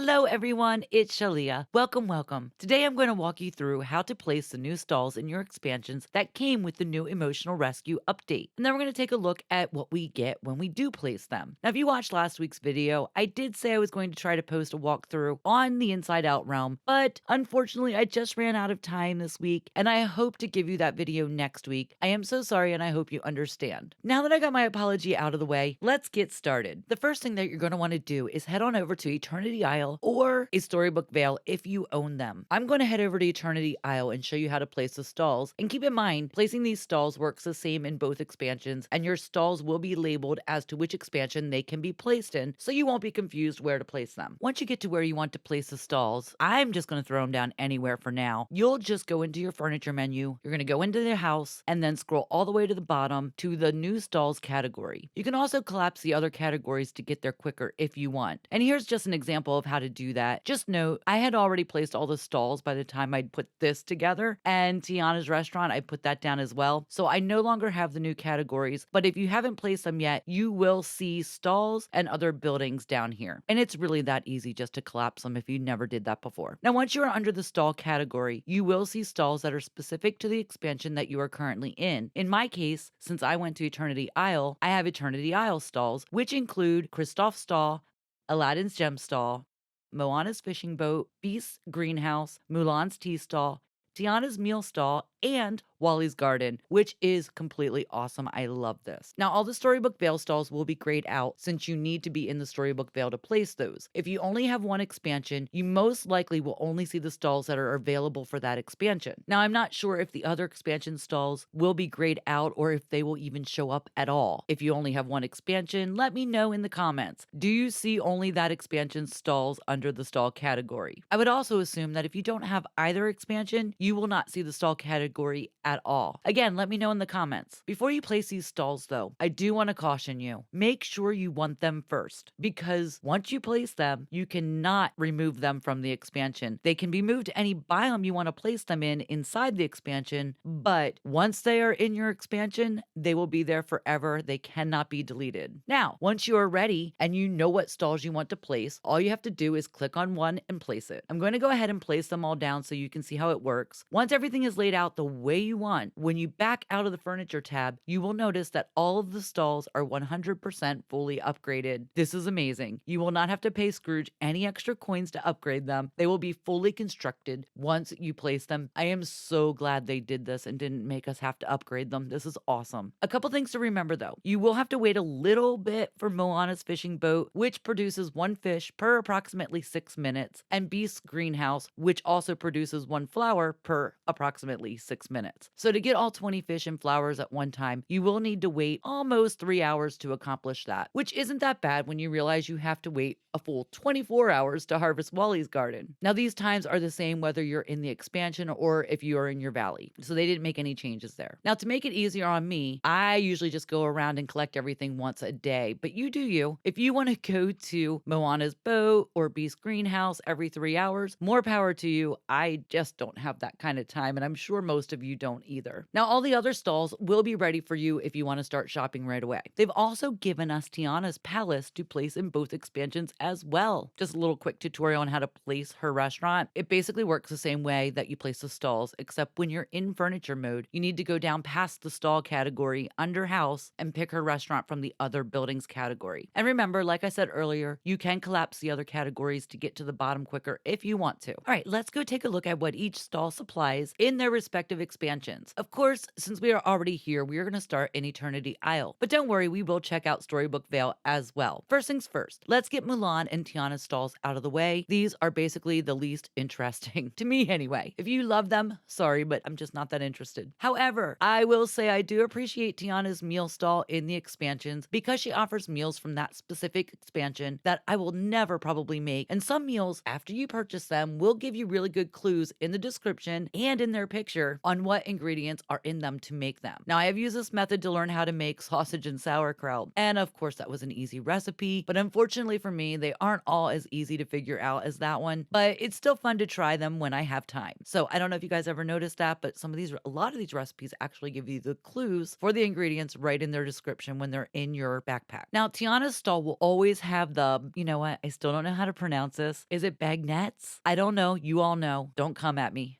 Hello everyone, it's Shalia. Welcome. Today I'm going to walk you through how to place the new stalls in your expansions that came with the new emotional rescue update. And then we're going to take a look at what we get when we do place them. Now, if you watched last week's video, I did say I was going to try to post a walkthrough on the Inside Out realm, but unfortunately I just ran out of time this week and I hope to give you that video next week. I am so sorry and I hope you understand. Now that I got my apology out of the way, let's get started. The first thing that you're going to want to do is head on over to Eternity Isle or a Storybook Vale if you own them. I'm going to head over to Eternity Isle and show you how to place the stalls. And keep in mind, placing these stalls works the same in both expansions, and your stalls will be labeled as to which expansion they can be placed in, so you won't be confused where to place them. Once you get to where you want to place the stalls, I'm just going to throw them down anywhere for now. You'll just go into your furniture menu, you're going to go into the house, and then scroll all the way to the bottom to the new stalls category. You can also collapse the other categories to get there quicker if you want. And here's just an example of how to do that. Just note, I had already placed all the stalls by the time I'd put this together, and Tiana's restaurant, I put that down as well. So I no longer have the new categories, but if you haven't placed them yet, you will see stalls and other buildings down here. And it's really that easy just to collapse them if you never did that before. Now, once you are under the stall category, you will see stalls that are specific to the expansion that you are currently in. In my case, since I went to Eternity Isle, I have Eternity Isle stalls, which include Kristoff's stall, Aladdin's gem stall, Moana's fishing boat, Beast's greenhouse, Mulan's tea stall, Tiana's meal stall, and Wally's garden, which is completely awesome. I love this. Now, all the Storybook Vale stalls will be grayed out since you need to be in the Storybook Vale to place those. If you only have one expansion, you most likely will only see the stalls that are available for that expansion. Now, I'm not sure if the other expansion stalls will be grayed out or if they will even show up at all. If you only have one expansion, let me know in the comments. Do you see only that expansion stalls under the stall category? I would also assume that if you don't have either expansion, you will not see the stall category at all. Again, let me know in the comments. Before you place these stalls though, I do want to caution you. Make sure you want them first, because once you place them, you cannot remove them from the expansion. They can be moved to any biome you want to place them in inside the expansion, but once they are in your expansion, they will be there forever. They cannot be deleted. Now, once you are ready and you know what stalls you want to place, all you have to do is click on one and place it. I'm going to go ahead and place them all down so you can see how it works. Once everything is laid out the way you want, when you back out of the furniture tab, you will notice that all of the stalls are 100% fully upgraded. This is amazing. You will not have to pay Scrooge any extra coins to upgrade them. They will be fully constructed once you place them. I am so glad they did this and didn't make us have to upgrade them. This is awesome. A couple things to remember though. You will have to wait a little bit for Moana's fishing boat, which produces one fish per approximately 6 minutes, and Beast's greenhouse, which also produces one flower per approximately 6 minutes. So to get all 20 fish and flowers at one time, you will need to wait almost 3 hours to accomplish that, which isn't that bad when you realize you have to wait a full 24 hours to harvest Wally's garden. Now, these times are the same whether you're in the expansion or if you are in your valley, so they didn't make any changes there. Now, to make it easier on me, I usually just go around and collect everything once a day, but you do you. If you want to go to Moana's boat or Beast's greenhouse every 3 hours, more power to you. I just don't have that kind of time, and I'm sure most of you don't either. Now, all the other stalls will be ready for you if you want to start shopping right away. They've also given us Tiana's palace to place in both expansions as well. Just a little quick tutorial on how to place her restaurant. It basically works the same way that you place the stalls, except when you're in furniture mode, you need to go down past the stall category under house and pick her restaurant from the other buildings category. And remember, like I said earlier, you can collapse the other categories to get to the bottom quicker if you want to. All right, let's go take a look at what each stall supplies in their respective expansions. Of course, since we are already here, we are going to start in Eternity Isle. But don't worry, we will check out Storybook Vale as well. First things first, let's get Mulan and Tiana's stalls out of the way. These are basically the least interesting, to me anyway. If you love them, sorry, but I'm just not that interested. However, I will say I do appreciate Tiana's meal stall in the expansions because she offers meals from that specific expansion that I will never probably make. And some meals, after you purchase them, will give you really good clues in the description and in their picture sure on what ingredients are in them to make them. Now, I have used this method to learn how to make sausage and sauerkraut, and of course, that was an easy recipe, but unfortunately for me, they aren't all as easy to figure out as that one, but it's still fun to try them when I have time. So I don't know if you guys ever noticed that, but a lot of these recipes actually give you the clues for the ingredients right in their description when they're in your backpack. Now, Tiana's stall will always have you know what? I still don't know how to pronounce this. Is it bagnettes? I don't know. You all know. Don't come at me.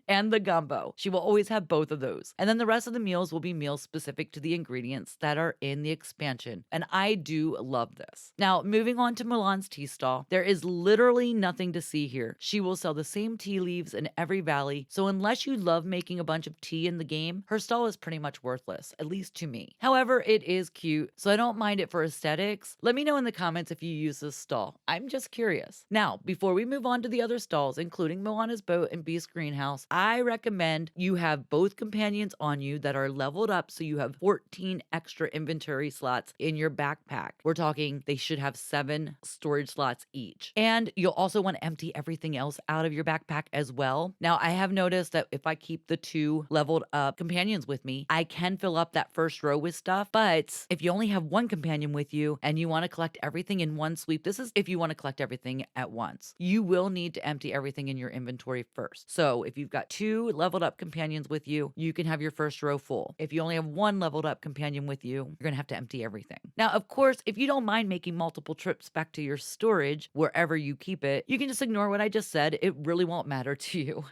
And the gumbo. She will always have both of those. And then the rest of the meals will be meals specific to the ingredients that are in the expansion. And I do love this. Now, moving on to Milan's tea stall, there is literally nothing to see here. She will sell the same tea leaves in every valley. So unless you love making a bunch of tea in the game, her stall is pretty much worthless, at least to me. However, it is cute, so I don't mind it for aesthetics. Let me know in the comments if you use this stall. I'm just curious. Now, before we move on to the other stalls, including Moana's boat and Beast's greenhouse, I recommend you have both companions on you that are leveled up so you have 14 extra inventory slots in your backpack. We're talking they should have 7 storage slots each. And you'll also want to empty everything else out of your backpack as well. Now, I have noticed that if I keep the 2 leveled up companions with me, I can fill up that first row with stuff. But if you only have 1 companion with you and you want to collect everything in one sweep, this is if you want to collect everything at once. You will need to empty everything in your inventory first. So if you've got 2 leveled up companions with you, you can have your first row full. If you only have 1 leveled up companion with you, you're going to have to empty everything. Now, of course, if you don't mind making multiple trips back to your storage, wherever you keep it, you can just ignore what I just said. It really won't matter to you.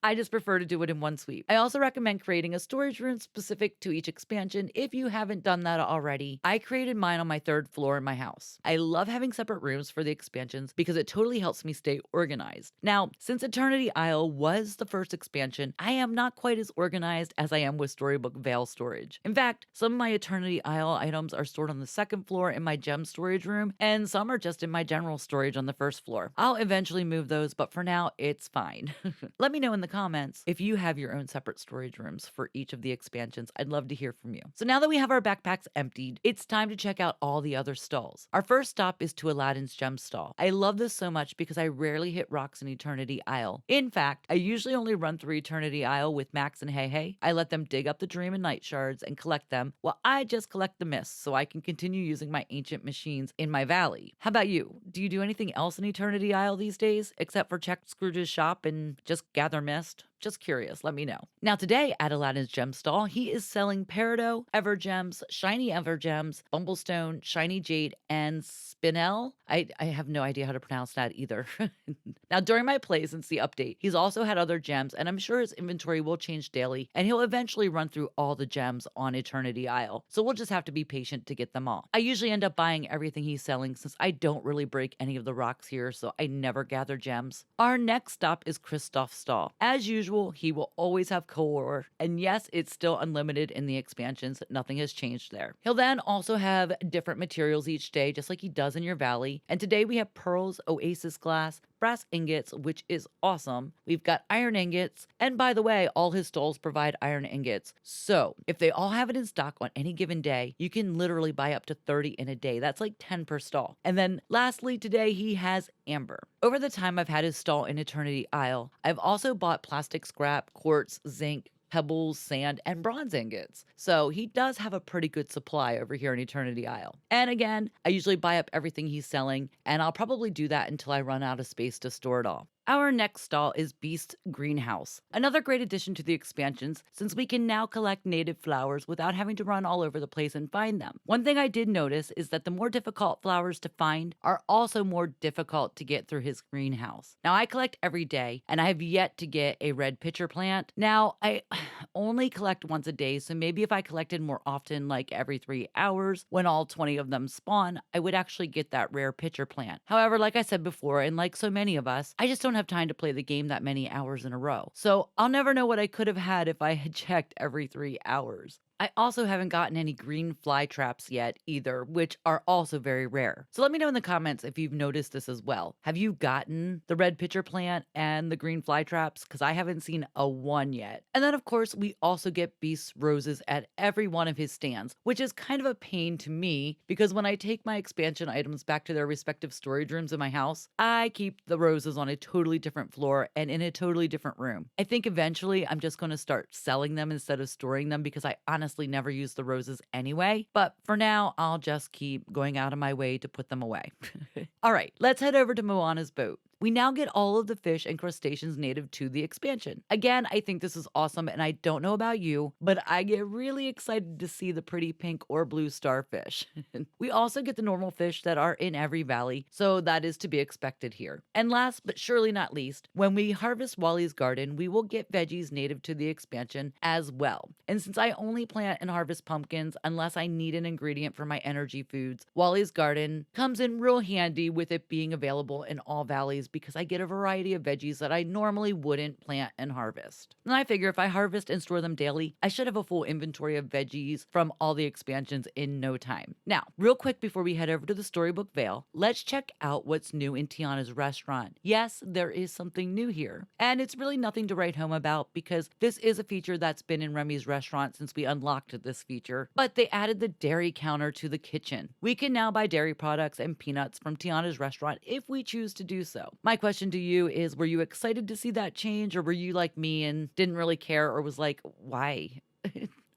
I just prefer to do it in one sweep. I also recommend creating a storage room specific to each expansion if you haven't done that already. I created mine on my 3rd floor in my house. I love having separate rooms for the expansions because it totally helps me stay organized. Now, since Eternity Isle was the first expansion, I am not quite as organized as I am with Storybook Vale storage. In fact, some of my Eternity Isle items are stored on the 2nd floor in my gem storage room, and some are just in my general storage on the 1st floor. I'll eventually move those, but for now, it's fine. Let me know in the comments if you have your own separate storage rooms for each of the expansions. I'd love to hear from you. So now that we have our backpacks emptied, it's time to check out all the other stalls. Our first stop is to Aladdin's gem stall. I love this so much because I rarely hit rocks in Eternity Isle. In fact, I usually only run through Eternity Isle with Max and Hey Hey. I let them dig up the Dream and Night shards and collect them, while I just collect the mist so I can continue using my ancient machines in my valley. How about you? Do you do anything else in Eternity Isle these days, except for check Scrooge's shop and just gather mist? Just curious, let me know. Now today at Aladdin's gem stall, he is selling Peridot, Evergems, Shiny Evergems, Bumblestone, Shiny Jade, and Spinel. I have no idea how to pronounce that either. Now during my play since the update, he's also had other gems, and I'm sure his inventory will change daily, and he'll eventually run through all the gems on Eternity Isle. So we'll just have to be patient to get them all. I usually end up buying everything he's selling since I don't really break any of the rocks here, so I never gather gems. Our next stop is Kristoff's stall. As usual, he will always have core, and yes, it's still unlimited in the expansions. Nothing has changed there. He'll then also have different materials each day, just like he does in your valley. And today we have pearls, oasis glass, brass ingots, which is awesome. We've got iron ingots, and by the way, all his stalls provide iron ingots. So if they all have it in stock on any given day, you can literally buy up to 30 in a day. That's like 10 per stall. And then lastly, today he has amber. Over the time I've had his stall in Eternity Isle, I've also bought plastic scrap, quartz, zinc, pebbles, sand, and bronze ingots. So he does have a pretty good supply over here in Eternity Isle. And again, I usually buy up everything he's selling, and I'll probably do that until I run out of space to store it all. Our next stall is Beast's Greenhouse. Another great addition to the expansions, since we can now collect native flowers without having to run all over the place and find them. One thing I did notice is that the more difficult flowers to find are also more difficult to get through his greenhouse. Now I collect every day, and I have yet to get a red pitcher plant. Now I only collect once a day, so maybe if I collected more often, like every 3 hours, when all 20 of them spawn, I would actually get that rare pitcher plant. However, like I said before, and like so many of us, I just don't have time to play the game that many hours in a row. So I'll never know what I could have had if I had checked every 3 hours. I also haven't gotten any green fly traps yet either, which are also very rare. So let me know in the comments if you've noticed this as well. Have you gotten the red pitcher plant and the green fly traps? Because I haven't seen a one yet. And then, of course, we also get Beast's roses at every one of his stands, which is kind of a pain to me because when I take my expansion items back to their respective storage rooms in my house, I keep the roses on a totally different floor and in a totally different room. I think eventually I'm just going to start selling them instead of storing them because I honestly never use the roses anyway. But for now, I'll just keep going out of my way to put them away. All right, let's head over to Moana's boat. We now get all of the fish and crustaceans native to the expansion. Again, I think this is awesome, and I don't know about you, but I get really excited to see the pretty pink or blue starfish. We also get the normal fish that are in every valley, so that is to be expected here. And last but surely not least, when we harvest Wally's garden, we will get veggies native to the expansion as well. And since I only plant and harvest pumpkins unless I need an ingredient for my energy foods, Wally's garden comes in real handy with it being available in all valleys because I get a variety of veggies that I normally wouldn't plant and harvest. And I figure if I harvest and store them daily, I should have a full inventory of veggies from all the expansions in no time. Now, real quick before we head over to the Storybook Vale, let's check out what's new in Tiana's restaurant. Yes, there is something new here, and it's really nothing to write home about because this is a feature that's been in Remy's restaurant since we unlocked this feature, but they added the dairy counter to the kitchen. We can now buy dairy products and peanuts from Tiana's restaurant if we choose to do so. My question to you is, were you excited to see that change, or were you like me and didn't really care or was like, why?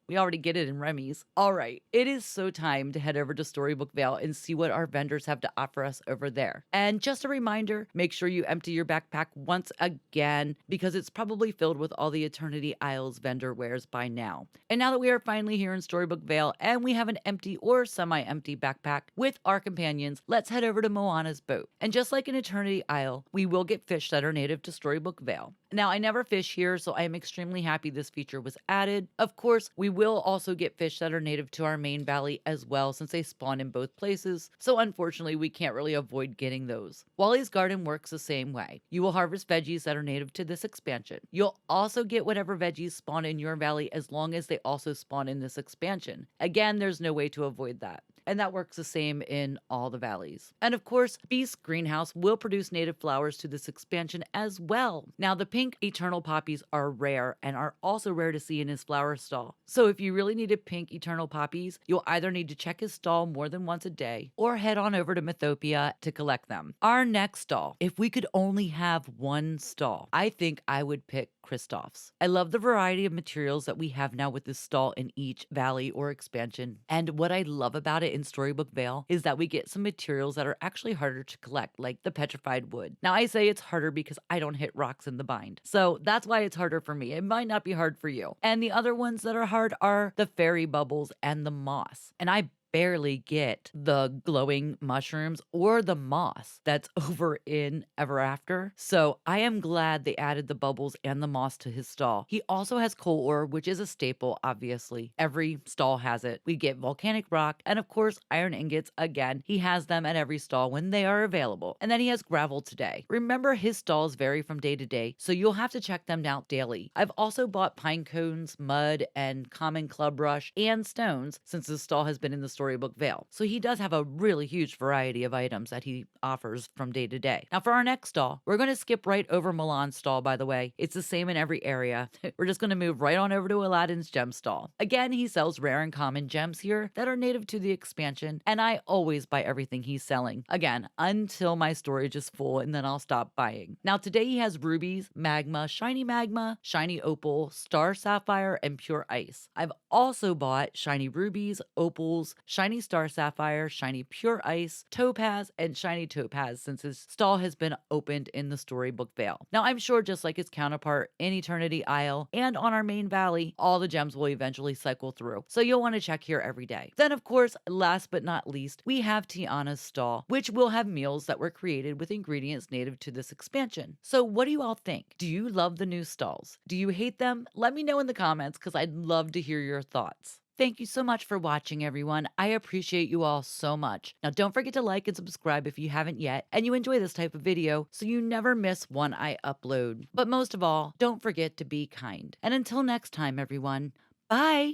We already get it in Remy's. All right, it is so time to head over to Storybook Vale and see what our vendors have to offer us over there. And just a reminder, make sure you empty your backpack once again because it's probably filled with all the Eternity Isles vendor wares by now. And now that we are finally here in Storybook Vale and we have an empty or semi-empty backpack with our companions, let's head over to Moana's boat. And just like in Eternity Isle, we will get fish that are native to Storybook Vale. Now, I never fish here, so I am extremely happy this feature was added. Of course, we will also get fish that are native to our main valley as well, since they spawn in both places, so unfortunately we can't really avoid getting those. Wally's Garden works the same way. You will harvest veggies that are native to this expansion. You'll also get whatever veggies spawn in your valley as long as they also spawn in this expansion. Again, there's no way to avoid that. And that works the same in all the valleys. And of course, Beast's greenhouse will produce native flowers to this expansion as well. Now, the pink eternal poppies are rare and are also rare to see in his flower stall. So if you really needed pink eternal poppies, you'll either need to check his stall more than once a day or head on over to Mythopia to collect them. Our next stall, if we could only have one stall, I think I would pick Kristoff's. I love the variety of materials that we have now with this stall in each valley or expansion. And what I love about it in Storybook Vale is that we get some materials that are actually harder to collect, like the petrified wood. Now, I say it's harder because I don't hit rocks in the bind. So that's why it's harder for me. It might not be hard for you. And the other ones that are hard are the fairy bubbles and the moss. And I barely get the glowing mushrooms or the moss that's over in Ever After. So I am glad they added the bubbles and the moss to his stall. He also has coal ore, which is a staple, obviously. Every stall has it. We get volcanic rock and of course iron ingots. Again, he has them at every stall when they are available. And then he has gravel today. Remember, his stalls vary from day to day, so you'll have to check them out daily. I've also bought pine cones, mud, and common club brush and stones since his stall has been in the Storybook Vale. So he does have a really huge variety of items that he offers from day to day. Now for our next stall, we're going to skip right over Milan's stall, by the way. It's the same in every area. We're just going to move right on over to Aladdin's gem stall. Again, he sells rare and common gems here that are native to the expansion, and I always buy everything he's selling. Again, until my storage is full, and then I'll stop buying. Now today he has rubies, magma, shiny opal, star sapphire, and pure ice. I've also bought shiny rubies, opals, shiny star sapphire, shiny pure ice, topaz, and shiny topaz since his stall has been opened in the Storybook Vale. Now I'm sure just like his counterpart in Eternity Isle and on our main valley, all the gems will eventually cycle through. So you'll want to check here every day. Then of course, last but not least, we have Tiana's stall, which will have meals that were created with ingredients native to this expansion. So what do you all think? Do you love the new stalls? Do you hate them? Let me know in the comments because I'd love to hear your thoughts. Thank you so much for watching, everyone. I appreciate you all so much. Now, don't forget to like and subscribe if you haven't yet, and you enjoy this type of video so you never miss one I upload. But most of all, don't forget to be kind. And until next time, everyone, bye!